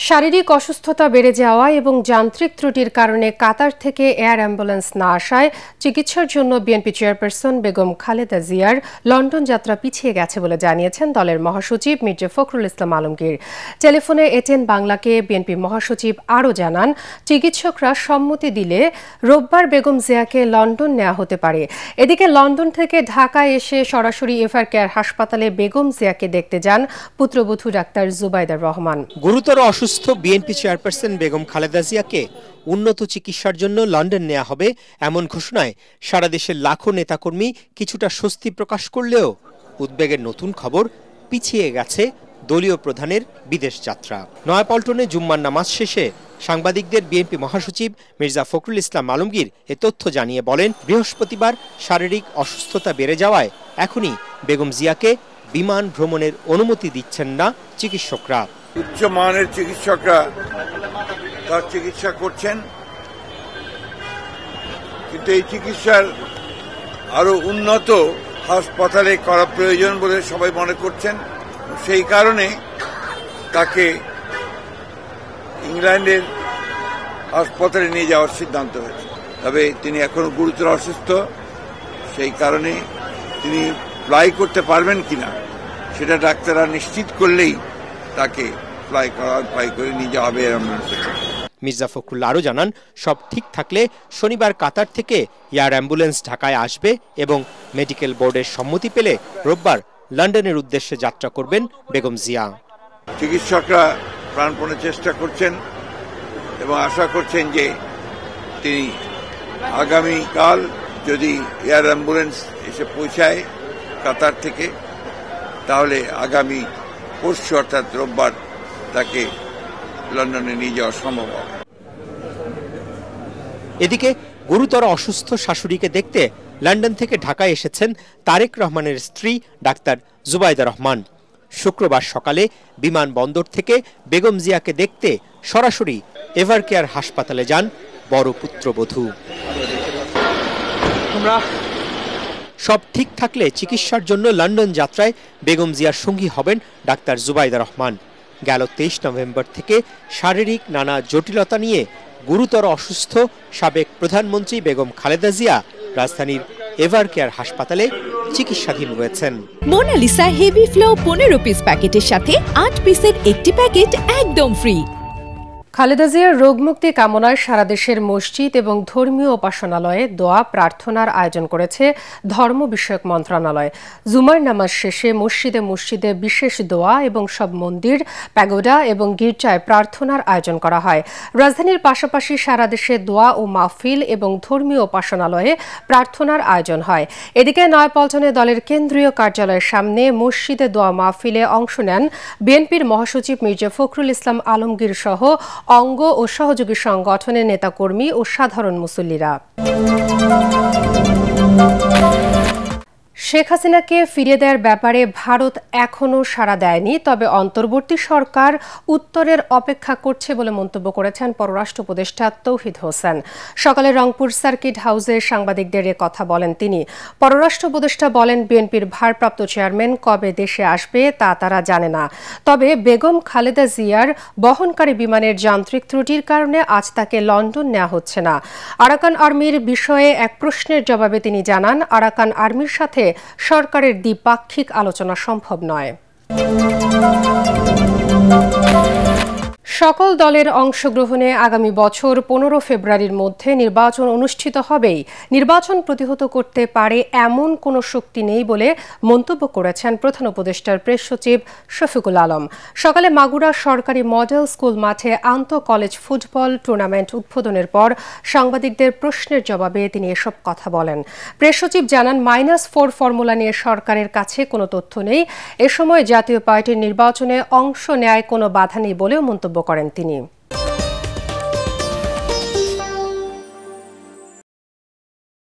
শারীরিক অসুস্থতা বেড়ে যাওয়া এবং যান্ত্রিক ত্রুটির কারণে কাতার থেকে এয়ার অ্যাম্বুলেন্স না আসায় চিকিৎসার জন্য বিএনপি চেয়ারপারসন বেগম খালেদা জিয়ার লন্ডন যাত্রা পিছিয়ে গেছে বলে জানিয়েছেন দলের মহাসচিব মির্জা ফখরুল ইসলাম আলমগীর। টেলিফোনে এটিএন বাংলাকে বিএনপি মহাসচিব আরও জানান, চিকিৎসকরা সম্মতি দিলে রোববার বেগম জিয়াকে লন্ডন নেওয়া হতে পারে। এদিকে লন্ডন থেকে ঢাকায় এসে সরাসরি এভার কেয়ার হাসপাতালে বেগম জিয়াকে দেখতে যান পুত্রবধূ ডাক্তার জুবাইদার রহমান। গুরুতর অসুস্থ বিএনপি চেয়ারপারসন বেগম খালেদা জিয়াকে উন্নত চিকিৎসার জন্য লন্ডন নেওয়া হবে এমন ঘোষণায় সারা দেশের লাখো নেতাকর্মী কিছুটা স্বস্তি প্রকাশ করলেও উদ্বেগের নতুন খবর, পিছিয়ে গেছে দলীয় প্রধানের বিদেশ যাত্রা। নয়াপল্টনে জুম্মার নামাজ শেষে সাংবাদিকদের বিএনপি মহাসচিব মির্জা ফখরুল ইসলাম আলমগীর এ তথ্য জানিয়ে বলেন, বৃহস্পতিবার শারীরিক অসুস্থতা বেড়ে যাওয়ায় এখনই বেগম জিয়াকে বিমান ভ্রমণের অনুমতি দিচ্ছেন না চিকিৎসকরা। উচ্চমানের চিকিৎসকরা তার চিকিৎসা করছেন, কিন্তু এই চিকিৎসার আরো উন্নত হাসপাতালে করা প্রয়োজন বলে সবাই মনে করছেন। সেই কারণে তাকে ইংল্যান্ডের হাসপাতালে নিয়ে যাওয়ার সিদ্ধান্ত হয়েছে। তবে তিনি এখনো গুরুতর অসুস্থ, সেই কারণে তিনি ফ্লাই করতে পারবেন কিনা সেটা ডাক্তাররা নিশ্চিত করলেই তাকে ফ্লাই করে নিয়ে যাওয়া হবে। মির্জা ফখরুল আরও জানান, সব ঠিক থাকলে শনিবার কাতার থেকে এয়ার অ্যাম্বুলেন্স ঢাকায় আসবে এবং মেডিকেল বোর্ডের সম্মতি পেলে রোববার লন্ডনের উদ্দেশ্যে যাত্রা করবেন বেগম জিয়া। চিকিৎসকরা প্রাণপণে চেষ্টা করছেন এবং আশা করছেন যে তিনি আগামীকাল যদি এয়ার অ্যাম্বুলেন্স এসে পৌঁছায় কাতার থেকে, তাহলে আগামী পরশু অর্থাৎ রোববার তাকে লন্ডনে নিয়ে যাওয়া সম্ভব হবে। এদিকে গুরুতর অসুস্থ শাশুড়িকে দেখতে লন্ডন থেকে ঢাকায় এসেছেন তারেক রহমানের স্ত্রী ডাক্তার জুবাইদা রহমান। শুক্রবার সকালে বিমানবন্দর থেকে বেগম জিয়াকে দেখতে সরাসরি এভার কেয়ার হাসপাতালে যান বড় পুত্রবধূ। সব ঠিক থাকলে চিকিৎসার জন্য লন্ডন যাত্রায় বেগম জিয়ার সঙ্গী হবেন ডাক্তার জুবাইদা রহমান। গেল 23 নভেম্বর থেকে শারীরিক নানা জটিলতা নিয়ে গুরুতর অসুস্থ সাবেক প্রধানমন্ত্রী বেগম খালেদা জিয়া রাজধানীর এভার কেয়ার হাসপাতালে চিকিৎসাধীন রয়েছেন। মোনালিসা হেভি ফ্লো 15 পিস প্যাকেটের সাথে 8 পিসের একটি প্যাকেট একদম ফ্রি। খালেদা জিয়ার রোগমুক্তি কামনায় সারা দেশের মসজিদ এবং ধর্মীয় উপাসনালয়ে দোয়া প্রার্থনার আয়োজন করেছে ধর্ম বিষয়ক মন্ত্রণালয়। জুমার নামাজ শেষে মসজিদে মসজিদে বিশেষ দোয়া এবং সব মন্দির, প্যাগোডা এবং গির্জায় প্রার্থনার আয়োজন করা হয়। রাজধানীর পাশাপাশি সারা দেশে দোয়া ও মাহফিল এবং ধর্মীয় উপাসনালয়ে প্রার্থনার আয়োজন হয়। এদিকে নয়াপল্টনে দলের কেন্দ্রীয় কার্যালয়ের সামনে মসজিদে দোয়া মাহফিলে অংশ নেন বিএনপির মহাসচিব মির্জা ফখরুল ইসলাম আলমগীর সহ অঙ্গ ও সহযোগী সংগঠনের নেতাকর্মী ও সাধারণ মুসল্লিরা। শেখ হাসিনাকে ফিরিয়ে দেওয়ার ব্যাপারে ভারত এখনও সাড়া দেয়নি, তবে অন্তর্বর্তী সরকার উত্তরের অপেক্ষা করছে বলে মন্তব্য করেছেন পররাষ্ট্র উপদেষ্টা তৌহিদ হোসেন। সকালে রংপুর সার্কিট হাউসে সাংবাদিকদের এ কথা বলেন তিনি। পররাষ্ট্র উপদেষ্টা বলেন, বিএনপির ভারপ্রাপ্ত চেয়ারম্যান কবে দেশে আসবে তা তারা জানে না, তবে বেগম খালেদা জিয়ার বহনকারী বিমানের যান্ত্রিক ত্রুটির কারণে আজ তাকে লন্ডন নেওয়া হচ্ছে না। আরাকান আর্মির বিষয়ে এক প্রশ্নের জবাবে তিনি জানান, আরাকান আর্মির সাথে সরকারের দ্বিপাক্ষিক আলোচনা সম্ভব নয়। সকল দলের অংশগ্রহণে আগামী বছর 15 ফেব্রুয়ারির মধ্যে নির্বাচন অনুষ্ঠিত হবেই। নির্বাচন প্রতিহত করতে পারে এমন কোনো শক্তি নেই বলে মন্তব্য করেছেন প্রধান উপদেষ্টার প্রেস সচিব শফিকুল আলম। সকালে মাগুরা সরকারি মডেল স্কুল মাঠে আন্তঃ কলেজ ফুটবল টুর্নামেন্ট উদ্বোধনের পর সাংবাদিকদের প্রশ্নের জবাবে তিনি এসব কথা বলেন। প্রেস সচিব জানান, -4 ফর্মুলা নিয়ে সরকারের কাছে কোনো তথ্য নেই। এ সময় জাতীয় পার্টির নির্বাচনে অংশ নেয় কোনো বাধা নেই বলেও মন্তব্য করেন তিনি।